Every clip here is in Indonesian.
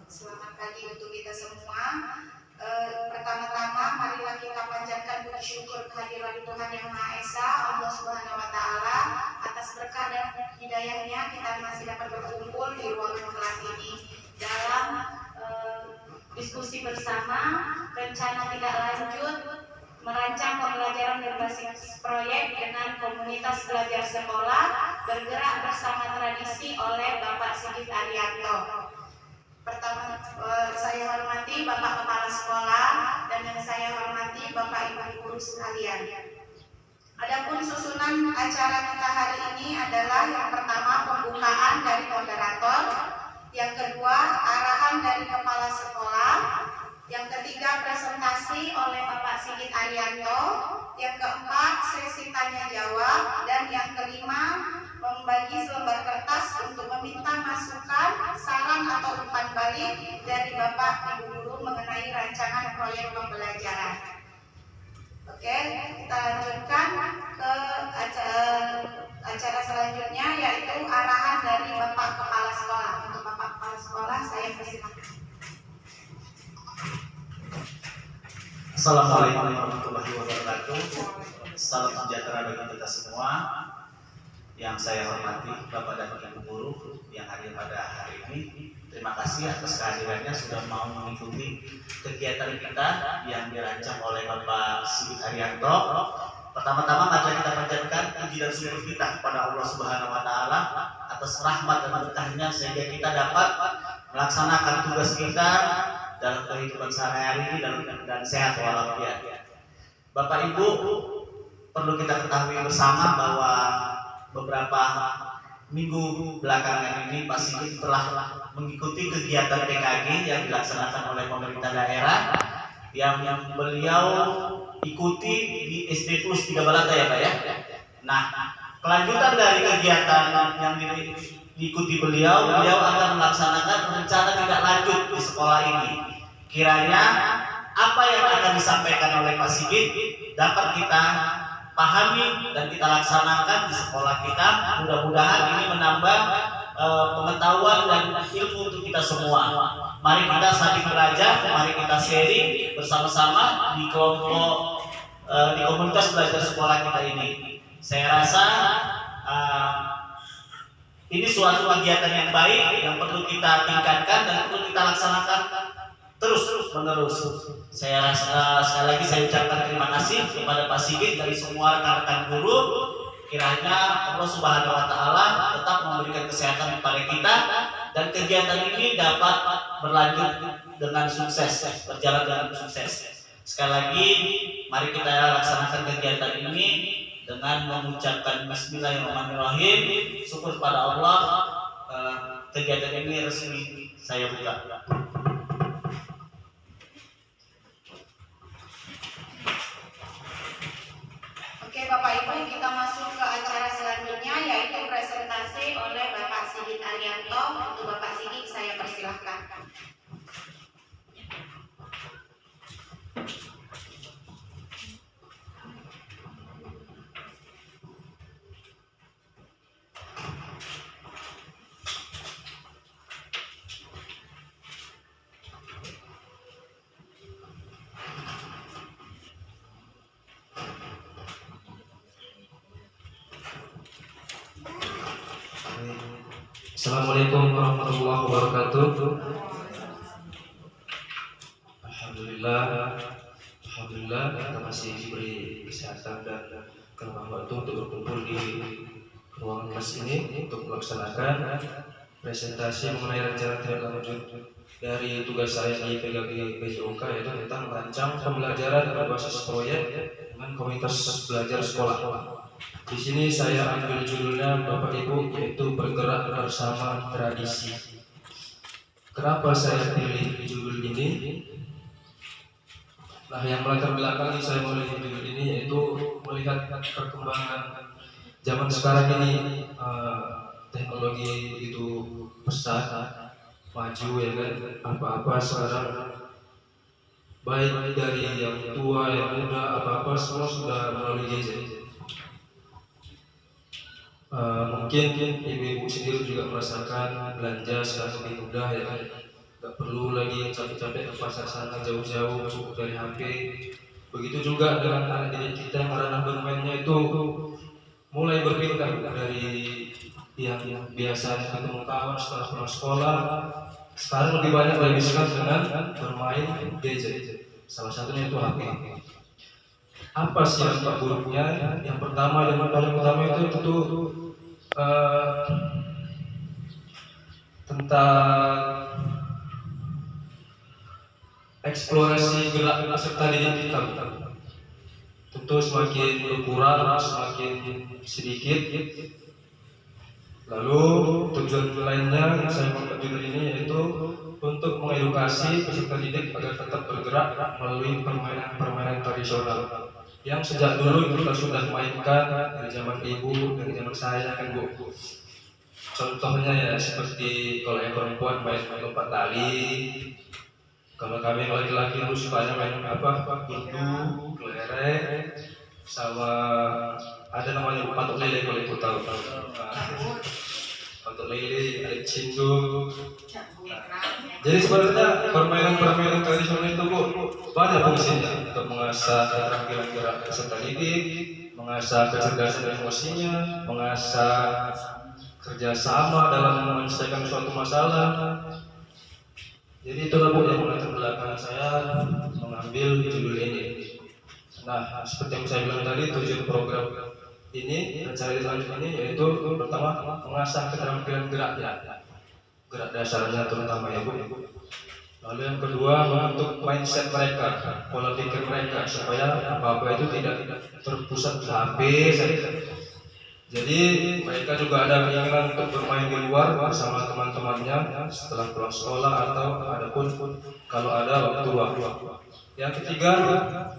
Selamat pagi untuk kita semua. Pertama-tama marilah kita panjatkan puji syukur kehadiran Tuhan Yang Maha Esa, Allah Subhanahu wa taala, atas berkah dan hidayahnya kita masih dapat berkumpul di ruangan kelas ini dalam diskusi bersama rencana tidak lanjut merancang pembelajaran berbasis proyek dengan komunitas belajar sekolah bergerak bersama tradisi oleh Bapak Sigit Arianto. Pertama, saya hormati Bapak Kepala Sekolah dan yang saya hormati Bapak Ibu guru sekalian. Adapun susunan acara kita hari ini adalah yang pertama pembukaan dari moderator, yang kedua arahan dari Kepala Sekolah, yang ketiga presentasi oleh Bapak Sigit Arianto, yang keempat sesi tanya jawab, dan yang kelima membagi selembar kertas untuk meminta masukan, saran atau umpan balik dari Bapak Ibu guru mengenai rancangan proyek pembelajaran. Oke, kita lanjutkan ke acara selanjutnya, yaitu arahan dari Bapak Kepala Sekolah. Untuk Bapak Kepala Sekolah saya persilakan. Assalamualaikum warahmatullahi wabarakatuh. Salam sejahtera bagi kita semua. Yang saya hormati Bapak dan Ibu guru yang hadir pada hari ini, terima kasih atas kehadirannya sudah mau mengikuti kegiatan kita yang dirancang oleh Bapak Sigit Arianto. Pertama-tama mari kita panjatkan puji dan syukur kita kepada Allah Subhanahu wa taala atas rahmat dan berkahnya sehingga kita dapat melaksanakan tugas kita dalam kehidupan sehari-hari dan sehat walafiat. Bapak Ibu, perlu kita ketahui bersama bahwa beberapa minggu belakangan ini Pak Sigit telah mengikuti kegiatan PKG yang dilaksanakan oleh pemerintah daerah yang beliau ikuti di SD Plus 3 Balata ya Pak ya. Nah, kelanjutan dari kegiatan yang diikuti beliau akan melaksanakan rencana tidak lanjut di sekolah ini. Kiranya apa yang akan disampaikan oleh Pak Sigit dapat kita pahami dan kita laksanakan di sekolah kita. Mudah-mudahan ini menambah pengetahuan dan ilmu untuk kita semua. Mari kita saling belajar, mari kita sharing bersama-sama di kelompok di komunitas belajar sekolah kita ini. Saya rasa ini suatu kegiatan yang baik yang perlu kita tingkatkan dan perlu kita laksanakan terus menerus. Saya rasa sekali lagi saya ucapkan terima kasih kepada Pak Sigit dari semua rekan-rekan guru. Kiranya Allah Subhanahu wa taala tetap memberikan kesehatan kepada kita dan kegiatan ini dapat berlanjut dengan sukses, berjalan dengan sukses. Sekali lagi mari kita laksanakan kegiatan ini dengan mengucapkan bismillahirrahmanirrahim. Syukur pada Allah, kegiatan ini resmi saya buka. Oke Bapak Ibu, kita masuk ke acara selanjutnya, yaitu presentasi oleh Bapak Sigit Arianto. Untuk Bapak Sigit saya persilahkan. Assalamualaikum warahmatullahi wabarakatuh. Alhamdulillah kita masih diberi kesehatan dan kemampuan untuk berkumpul di ruangan kelas ini untuk melaksanakan presentasi mengenai rencana tidak lanjut dari tugas saya di PKG PJOK, yaitu tentang merancang pembelajaran berbasis proyek dengan komunitas belajar sekolah. Di sini saya ambil judulnya Bapak Ibu, yaitu bergerak bersama tradisi. Kenapa saya pilih judul ini? Nah, yang melatar belakangi saya memilih judul ini yaitu melihat perkembangan zaman sekarang ini. Teknologi itu pesat, maju ya kan. Apa-apa sekarang baik dari yang tua, yang muda, apa-apa semua sudah melalui gadget. Mungkin ibu-ibu sendiri juga merasakan belanja sekarang lebih mudah ya kan, nggak perlu lagi capek-capek ke pasar sana jauh-jauh, cukup dari HP. Begitu juga dengan anak didik kita yang ranah bermainnya itu mulai berpindah dari yang biasanya ketemu kawan setelah pulang sekolah, sekarang lebih banyak dihabiskan dengan bermain gadget. Salah satunya itu HP. Apa sih dampak buruknya? Yang pertama dan paling utama itu tentu tentang eksplorasi gerak peserta didik kita. Tentu semakin berkurang, semakin sedikit. Lalu tujuan lainnya yang saya buat judul ini yaitu untuk mengedukasi peserta didik agar tetap bergerak melalui permainan-permainan tradisional yang sejak dulu kita sudah mainkan dari zaman ibu, dari zaman saya kan Bu. Contohnya ya seperti kalau yang perempuan main lompat tali, kalau kami yang laki-laki dulu sukanya main gundu, kelereng, sama ada namanya patok lele kalau ibu tahu. Patok lele, ada cindu. Jadi sebenarnya permainan-permainan tradisional itu Bu banyak fungsinya untuk mengasah keterampilan gerak peserta didik, mengasah kecerdasan emosinya, mengasah kerjasama dalam menyelesaikan suatu masalah. Jadi itulah Bu yang melatar belakang saya mengambil judul ini. Nah, seperti yang saya bilang tadi, tujuan program ini rencana selanjutnya ini yaitu pertama mengasah keterampilan gerak dasarnya terutama ya Bu. Lalu yang kedua membentuk mindset mereka, pola pikir mereka supaya apa-apa itu tidak terpusat di HP saja. Jadi mereka juga ada keinginan untuk bermain di luar bersama teman-temannya setelah pulang sekolah atau adapun kalau ada waktu. Yang ketiga,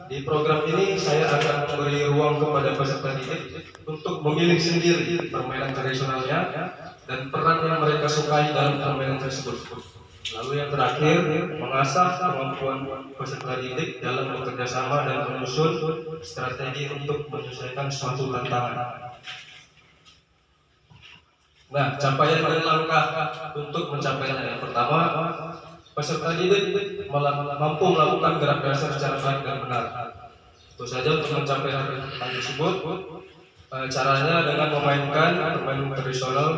di program ini saya akan memberi ruang kepada peserta didik untuk memilih sendiri permainan tradisionalnya dan peran yang mereka sukai dalam permainan tersebut. Lalu yang terakhir, mengasah kemampuan peserta didik dalam bekerja sama dan menyusun strategi untuk menyelesaikan suatu tantangan. Nah, capaian dan langkah untuk mencapainya. Yang pertama, peserta didik mampu melakukan gerak dasar secara baik dan benar. Itu saja untuk mencapai hal tersebut. Caranya dengan memainkan permainan tradisional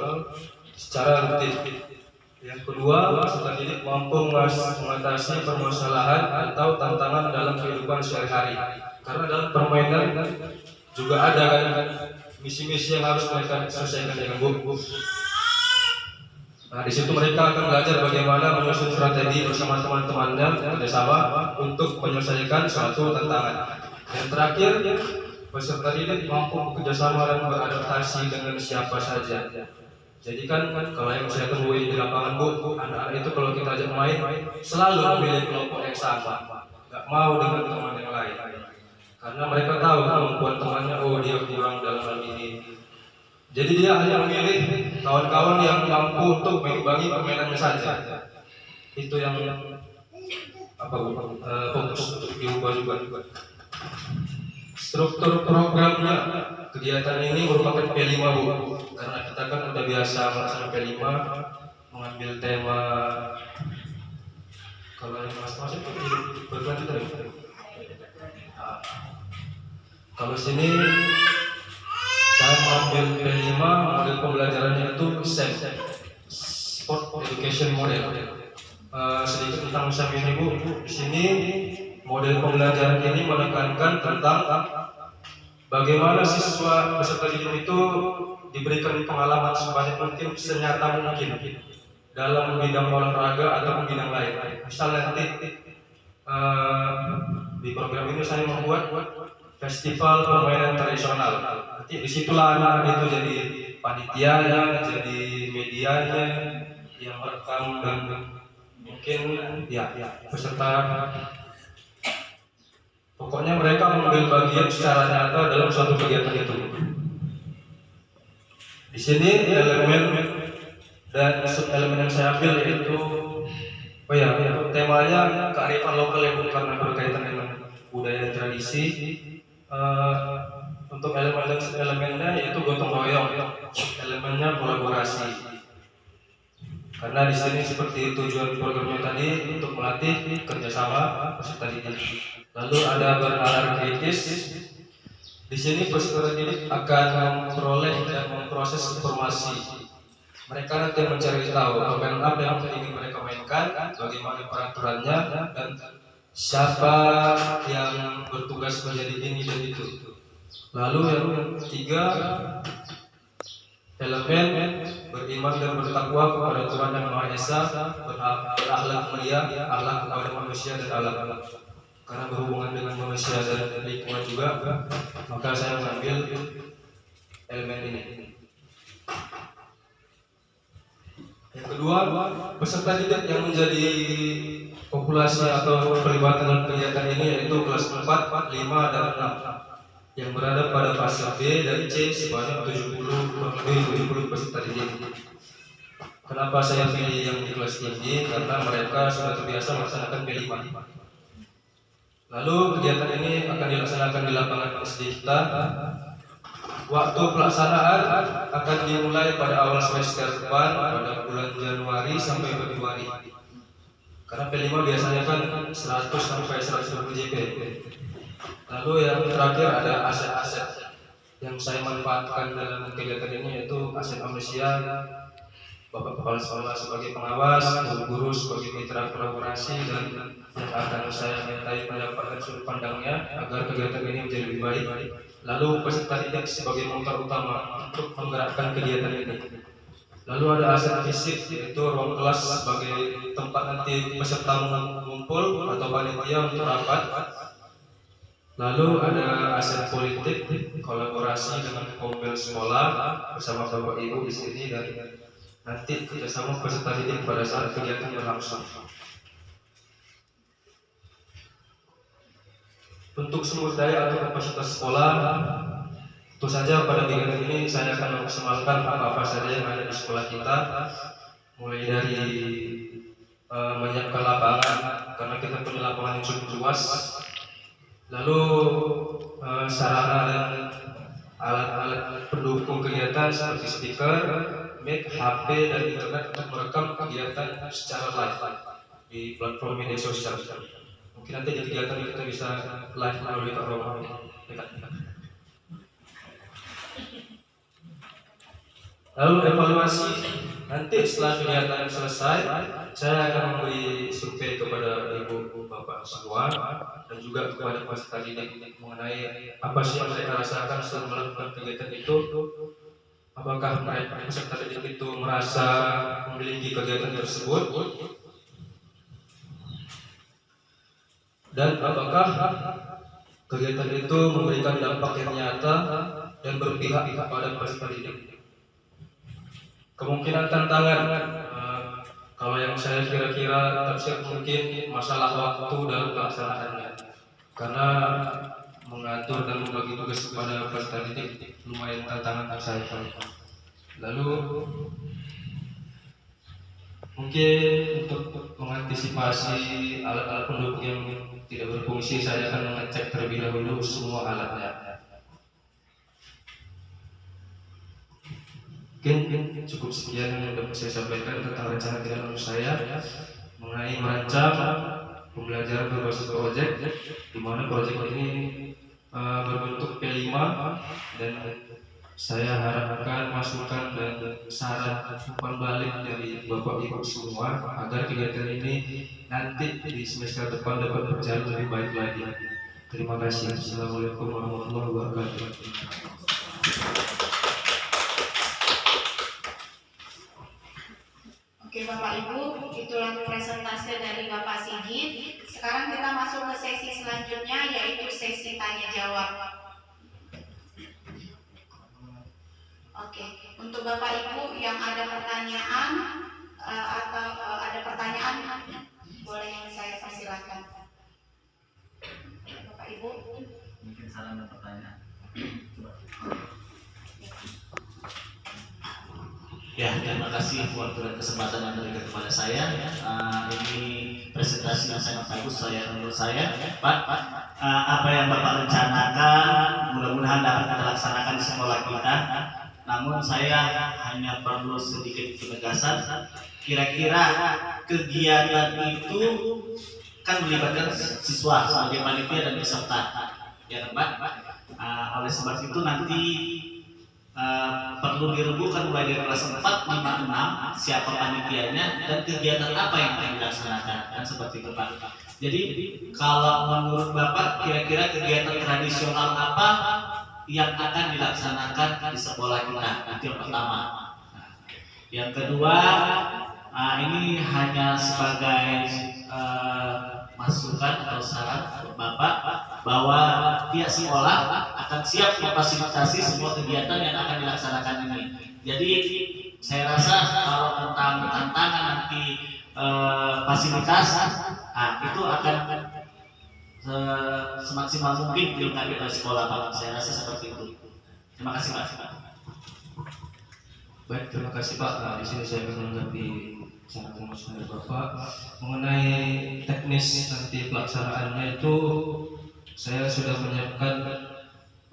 secara rutin. Yang kedua, peserta didik mampu mengatasi permasalahan atau tantangan dalam kehidupan sehari-hari. Karena dalam permainan juga ada kan misi-misi yang harus mereka selesaikan dengan buku. Nah, di situ mereka akan belajar bagaimana menyusun strategi bersama teman-temannya kerjasama untuk menyelesaikan suatu tantangan. Yang terakhir, peserta didik mampu bekerjasama dan beradaptasi dengan siapa saja. Jadi kan kalau yang saya temui di lapangan Bu, anak-anak itu kalau kita ajak main selalu memilih kelompok yang sama, nggak mau dengan teman yang lain. Karena mereka tahu kemampuan temannya, oh dia kurang dalam hal ini. Jadi dia hanya memilih kawan-kawan yang mampu untuk mengimbangi permainannya saja. Itu yang fokus untuk diubah juga. Struktur programnya kegiatan ini merupakan P5 Bu. Karena kita kan udah biasa melaksanakan P5, mengambil tema. Kalau yang masing-masing berkelanjutan. Kalau sini saya mengambil P5, model pembelajarannya itu SEM, Sport Education Model. Sedikit tentang SEM ini Bu. Di sini model pembelajaran ini menekankan tentang bagaimana siswa peserta didik itu diberikan pengalaman sebanyak mungkin, senyata mungkin dalam bidang olahraga atau bidang lain. Misalnya nanti di program ini saya membuat festival permainan tradisional. Nanti disitulah anak itu jadi panitianya, jadi medianya yang merekam dan mungkin ya peserta. Pokoknya mereka mengambil bagian secara nyata dalam suatu kegiatan itu. Di sini elemen dan sub-elemen yang saya ambil yaitu temanya kearifan lokal yang karena berkaitan dengan budaya dan tradisi. Untuk elemennya yaitu gotong royong, elemennya kolaborasi. Karena di sini seperti tujuan programnya tadi untuk melatih kerjasama peserta didik. Lalu ada bernalar kritis. Di sini peserta didik akan memperoleh dan memproses informasi. Mereka nanti mencari tahu permainan apa yang ingin mereka mainkan, bagaimana peraturannya, dan siapa yang bertugas menjadi ini dan itu. Lalu yang ketiga, elemen beriman dan bertakwa kepada Tuhan Yang Maha Esa, berakhlak mulia, akhlak kepada manusia dan alam. Karena berhubungan dengan manusia dan lingkungan juga, maka saya mengambil elemen ini. Yang kedua, peserta didik yang menjadi populasi atau pelibatan dalam kegiatan ini yaitu kelas 4, 5, dan 6 yang berada pada fase B dan C sebanyak 70 peserta didik. Kenapa saya pilih yang di kelas tinggi? Karena mereka sudah terbiasa melaksanakan B5. Lalu kegiatan ini akan dilaksanakan di lapangan SD kita. Waktu pelaksanaan akan dimulai pada awal semester depan pada bulan Januari sampai Februari. Karena P5 biasanya kan 100 sampai 120 JP. Lalu yang terakhir ada aset-aset yang saya manfaatkan dalam kegiatan ini yaitu aset manusia, Bapak Kepala Sekolah sebagai pengawas, guru sebagai mitra kolaborasi, dan yang akan saya mintai pendapat dan sudut pandangnya agar kegiatan ini menjadi lebih baik. Lalu peserta didik sebagai motor utama untuk menggerakkan kegiatan ini. Lalu ada aset fisik yaitu ruang kelas sebagai tempat nanti peserta mengumpul atau panitia untuk rapat. Lalu ada aset politik, kolaborasi dengan kompel sekolah bersama Bapak Ibu di sini, dan nanti kerjasama peserta didik pada saat kegiatan berlangsung. Untuk sumber daya atau kapasitas sekolah, tentu saja pada kegiatan ini saya akan memaksimalkan apa-apa saja yang ada di sekolah kita, mulai dari menyiapkan lapangan karena kita punya lapangan yang cukup luas. Lalu sarana dan alat-alat pendukung kegiatan seperti speaker, mic, HP, dan internet untuk merekam kegiatan secara live di platform media sosial. Mungkin nanti di kegiatan kita bisa live melalui Pak Romo. Lalu evaluasi, nanti setelah kegiatan selesai, saya akan memberi survei kepada ibu bapak semua dan juga kepada peserta didik mengenai apa sih yang mereka rasakan setelah melakukan kegiatan itu. Apakah mereka peserta didik itu merasa memiliki kegiatan tersebut, dan apakah kegiatan itu memberikan dampak yang nyata dan berpihak kepada peserta didik. Kemungkinan tantangan, kalau yang saya kira-kira tafsir mungkin masalah waktu dalam pelaksanaannya, karena mengatur dan membagi tugas kepada peserta didik lumayan tantangan untuk saya. Lalu mungkin untuk mengantisipasi alat-alat pendukung yang tidak berfungsi, saya akan mengecek terlebih dahulu semua alatnya. Mungkin cukup sekian yang dapat saya sampaikan tentang rencana tidak lulus saya mengenai merancang pembelajaran berbasis proyek, di mana proyek ini berbentuk P5, dan saya harapkan masukan dan saran umpan balik dari Bapak Ibu semua agar kegiatan ini nanti di semester depan dapat berjalan lebih baik lagi. Terima kasih. Assalamualaikum warahmatullahi wabarakatuh. Oke Bapak Ibu, itulah presentasi dari Bapak Sigit. Sekarang kita masuk ke sesi selanjutnya, yaitu sesi tanya jawab. Oke, untuk Bapak Ibu yang ada pertanyaan atau ada pertanyaan, boleh saya persilahkan. Bapak Ibu. Mungkin saran dan pertanyaan. Ya, terima kasih waktu dan kesempatan yang diberikan kepada saya. Ini presentasi yang sangat bagus menurut saya, Pak. Apa yang Bapak rencanakan mudah-mudahan dapat kita laksanakan di sekolah kita. Namun saya hanya perlu sedikit penegasan. Kira-kira kegiatan itu kan melibatkan siswa sebagai panitia dan peserta, ya Pak. Oleh sebab itu nanti perlu direbuhkan mulai dari kelas 4, 5, 6 siapa panitianya dan kegiatan apa yang akan dilaksanakan, kan seperti itu Pak. Jadi kalau menurut Bapak kira-kira kegiatan tradisional apa yang akan dilaksanakan di sekolah kita? Itu yang pertama. Yang kedua, ini hanya sebagai masukan atau saran untuk Bapak bahwa pihak sekolah akan siap memfasilitasi semua kegiatan yang akan dilaksanakan ini. Jadi saya rasa kalau tentang tantangan nanti fasilitas, itu akan semaksimal mungkin dilengkapi oleh sekolah Pak. Saya rasa seperti itu. Terima kasih Pak. Baik, terima kasih Pak. Di sini saya akan menanggapi sangat masukan dari Bapak mengenai teknis nanti pelaksanaannya. Itu saya sudah menyiapkan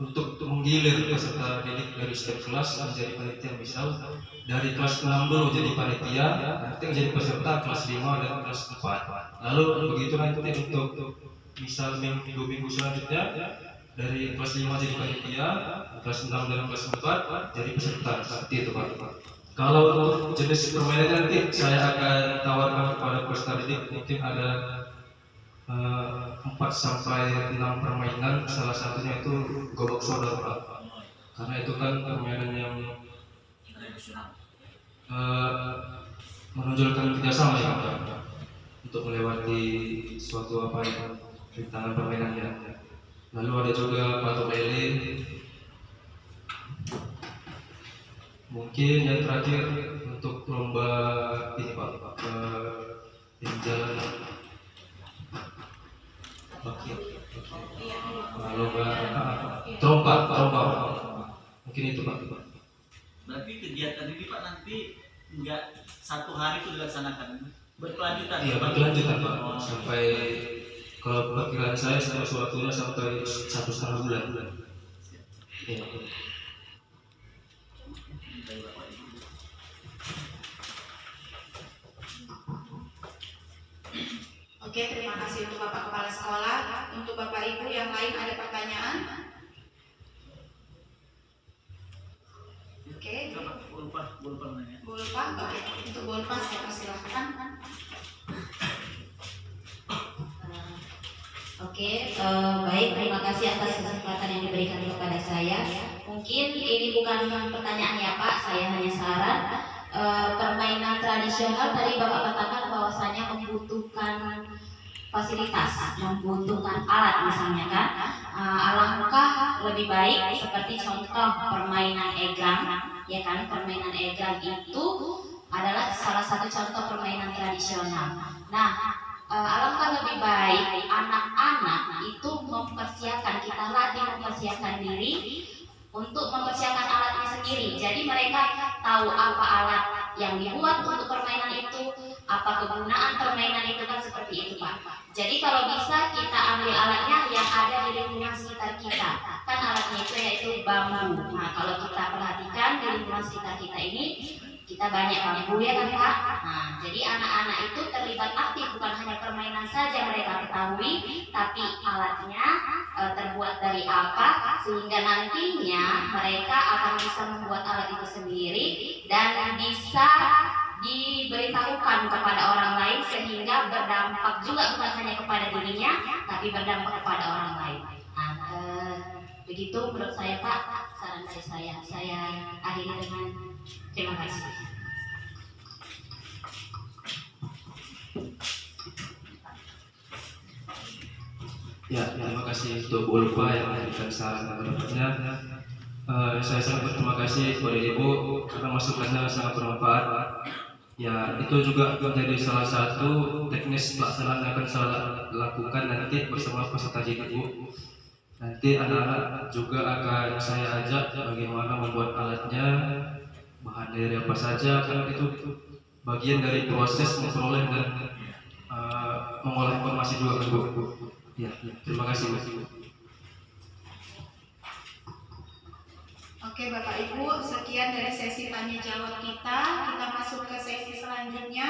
untuk menggilir peserta didik dari setiap kelas menjadi panitia. Misal dari kelas 6 dulu jadi panitia, nanti menjadi peserta kelas 5 dan kelas 4. Lalu begitu nanti untuk misal dua minggu selanjutnya dari kelas 5 jadi panitia, kelas 6 dan kelas 4 jadi peserta. Seperti itu Pak. Kalau untuk jenis permainan nanti saya akan tawarkan kepada peserta didik, mungkin ada 4 sampai 6 permainan. Salah satunya itu gobok sodor Pak. Karena itu kan permainan yang menonjolkan kerjasama ya Pak, untuk melewati suatu rintangan permainannya. Lalu ada juga patung lele. Mungkin yang terakhir untuk lomba ini Pak, yang jalan bakir, lomba trompa. Mungkin itu Pak. Berarti kegiatan ini Pak nanti enggak satu hari itu dilaksanakan, berkelanjutan. Iya, berkelanjutan Pak. Sampai kalau perkiraan saya waktunya sampai 1,5 bulan. Iya. Oke, terima kasih untuk Bapak Kepala Sekolah. Untuk Bapak Ibu yang lain ada pertanyaan? Oke, Bolpa nanya. Bolpa. Oke, untuk Bolpa saya persilahkan. Baik, terima kasih atas kesempatan yang diberikan kepada saya. Mungkin ini bukan pertanyaan ya Pak, saya hanya saran. Permainan tradisional tadi Bapak katakan bahwasanya membutuhkan fasilitas, membutuhkan alat misalnya kan. Alangkah lebih baik seperti contoh permainan egrang, ya kan. Permainan egrang itu adalah salah satu contoh permainan tradisional. Nah, alangkah lebih baik anak-anak itu mempersiapkan, kita latih mempersiapkan diri untuk mempersiapkan alatnya sendiri. Jadi mereka tahu apa alat yang dibuat untuk permainan itu, apa kegunaan permainan itu, kan seperti itu Pak. Jadi kalau bisa kita ambil alatnya yang ada di lingkungan sekitar kita. Kan alatnya itu yaitu bambu. Nah, kalau kita perhatikan di lingkungan sekitar kita ini, kita banyak bambu ya kan Pak. Nah, jadi anak-anak itu terlibat aktif, bukan hanya permainan saja mereka ketahui, tapi alatnya terbuat dari apa, sehingga nantinya mereka akan bisa membuat alat itu sendiri dan bisa diberitahukan kepada orang lain, sehingga berdampak juga bukan hanya kepada dirinya, tapi berdampak kepada orang lain. Nah, begitu menurut saya Pak, saran dari saya. Saya akhiri dengan terima kasih. Ya, terima kasih untuk Bu Ulfa yang memberikan saran dan pendapatnya. Saya sangat berterima kasih kepada Ibu karena masukannya sangat bermanfaat. Ya, itu juga menjadi salah satu teknis pelaksanaan yang akan saya lakukan nanti bersama peserta didik Bu. Nanti anak-anak juga akan saya ajak bagaimana membuat alatnya, bahan dari apa saja, karena itu bagian dari proses memperoleh dan mengolah informasi juga kan Bu. Ya, terima kasih Bu. Oke Bapak Ibu, sekian dari sesi tanya jawab kita. Kita masuk ke sesi selanjutnya.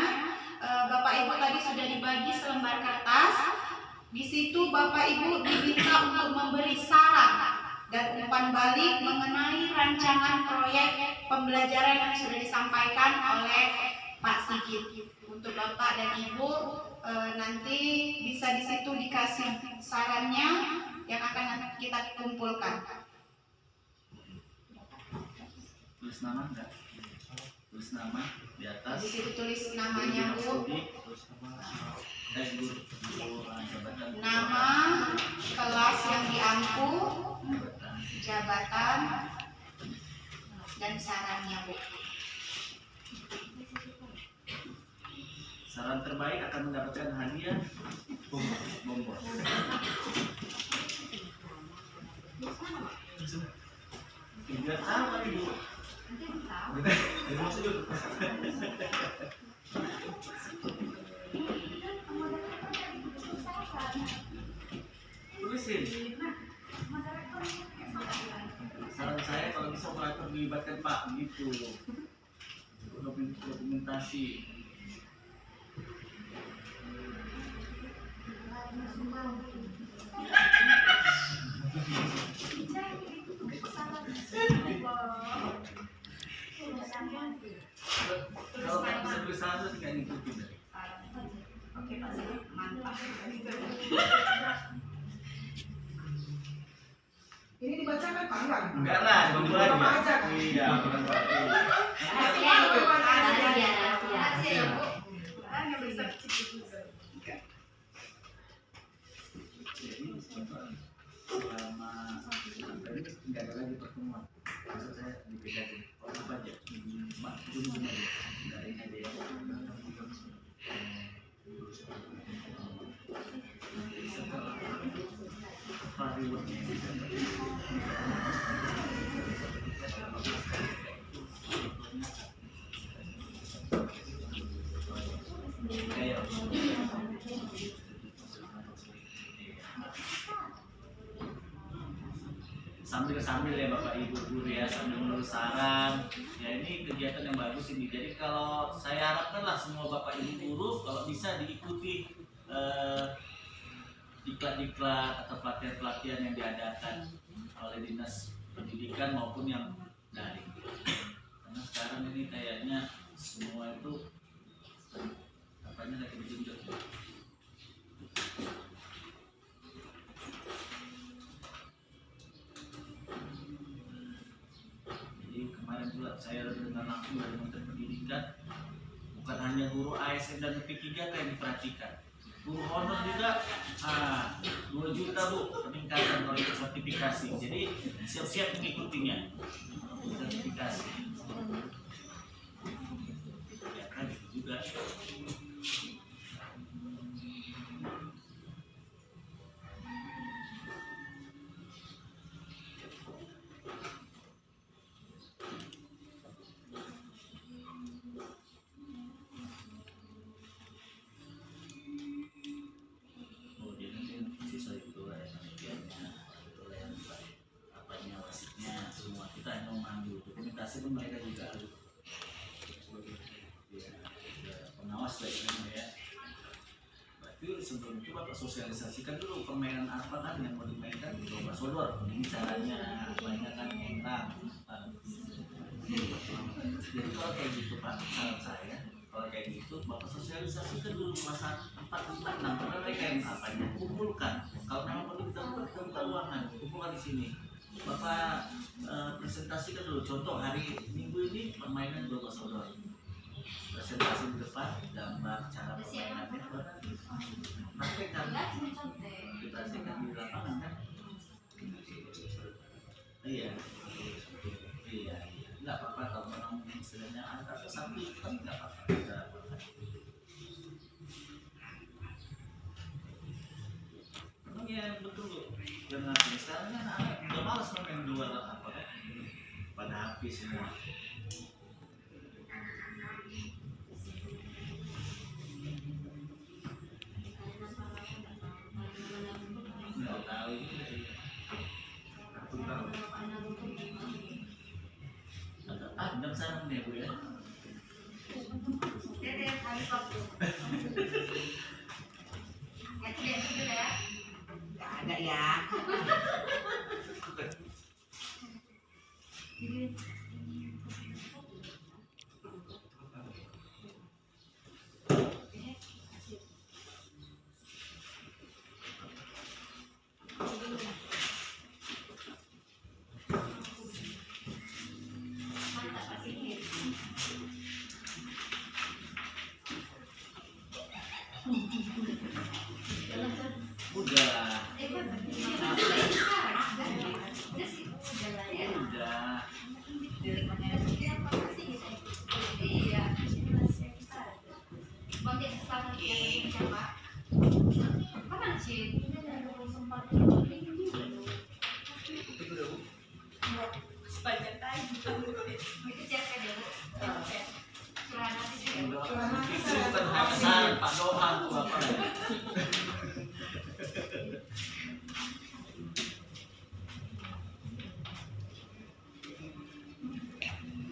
Bapak Ibu tadi sudah dibagi selembar kertas. Di situ Bapak Ibu diminta untuk memberi saran dan umpan balik mengenai rancangan proyek pembelajaran yang sudah disampaikan oleh Pak Sigit. Untuk Bapak dan Ibu nanti bisa di situ dikasih sarannya yang akan kita kumpulkan. Tulis nama enggak? Tulis nama di atas. Di situ tulis namanya Bu. Nama, kelas yang diampu, jabatan, dan sarannya Bu. Saran terbaik akan mendapatkan hadiah bonbon. Tidak sama Ibu. Jadi maksudnya tulisin. Saran saya kalau bisa operator dilibatkan Pak gitu. Dokumentasi. Kalau nggak bisa tulis saran tinggal ngikutin. Oke Pak Sigit, mantap. Ini dibacakan Pak enggak? Enggak lah, tunggu aja. Aja. Iya, bukan Pak. Rahasia Bu, rahasia. Jadi selama nggak ada lagi pertemuan, maksud saya dibedakan. Oh apa aja? Mak, dulu aja. Nggak ini ada yang setelah sambil ya Bapak Ibu guru ya, sambil menulis saran ya, ini kegiatan yang bagus ini. Jadi kalau saya harapkan lah semua Bapak Ibu guru kalau bisa diikuti diklat-diklat atau pelatihan-pelatihan yang diadakan oleh Dinas Pendidikan maupun yang daring, karena sekarang ini kayaknya semua itu apanya lagi ditunjuk. Kemarin juga saya dengar langsung dari Menteri Pendidikan, bukan hanya guru ASN dan P3K yang diperhatikan, guru honor juga 2 juta Bu peningkatan kalau ikut sertifikasi. Jadi siap-siap mengikutinya sertifikasi ya kan, itu juga. Dokumentasi pun mereka juga pengawas lah ya. Berarti sebelum itu Bapak sosialisasikan dulu permainan apa kan yang mau dimainkan di lomba sodor. Ini caranya, banyak kan enak. Jadi kalau kayak gitu Pak, saran saya kalau kayak gitu Bapak sosialisasikan dulu masa 4-4 karena mereka yang apanya kumpulkan. Kalau memang perlu kita buka ruangan, kumpulkan di sini. Bapak presentasikan dulu, contoh hari Minggu ini permainan lomba sodor, presentasi di depan, gambar cara permainannya, praktekkan, aplikasikan di lapangan kan? Iya, nggak apa-apa kalau memang istilahnya ada satu kan nggak apa-apa. Memang ya betul dengan misalnya anak udah malas main di luar apa pada habis semua. Adem sarang nih Bu ya. Dede, habis waktu. Ya, tidak gitu ya. Nggak ada ya. Udah. Udah. Itu bukan hasan, Pak Dohan tuh apa?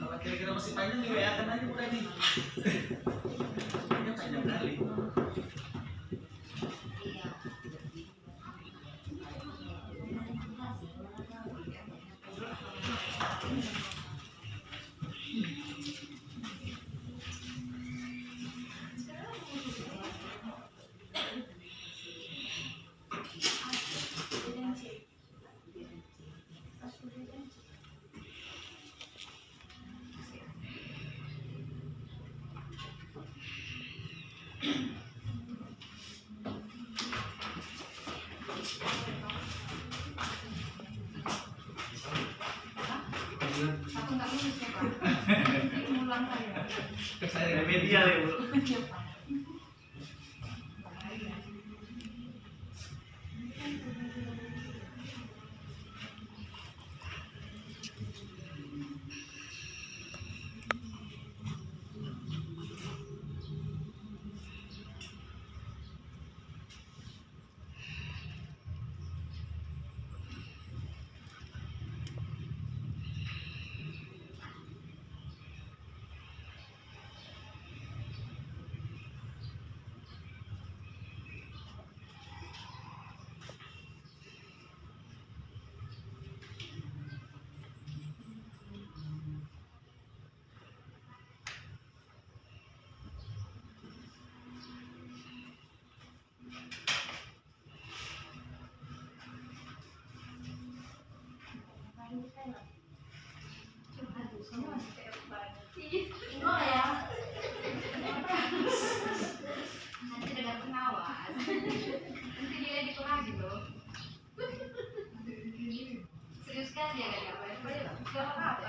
Kalau kira-kira masih panjang nih WA kan aja udah nih. Panjang panjang kali. Aku nggak lulus ya Pak. Ulang saya. Saya media ya Bu. Enggak ya. Nanti dengar pengawas. Nanti dia gitu lagi loh. Serius kan dia nggak apa-apa. Nggak apa-apa.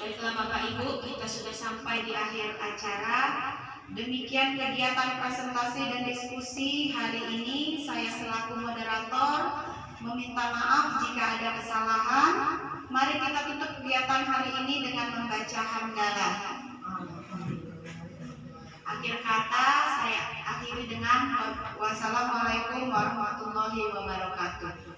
Baiklah Bapak Ibu, kita sudah sampai di akhir acara. Demikian kegiatan presentasi dan diskusi hari ini. Saya selaku moderator meminta maaf jika ada kesalahan. Mari kita tutup kegiatan hari ini dengan membaca hamdalah. Akhir kata saya akhiri dengan wassalamualaikum warahmatullahi wabarakatuh.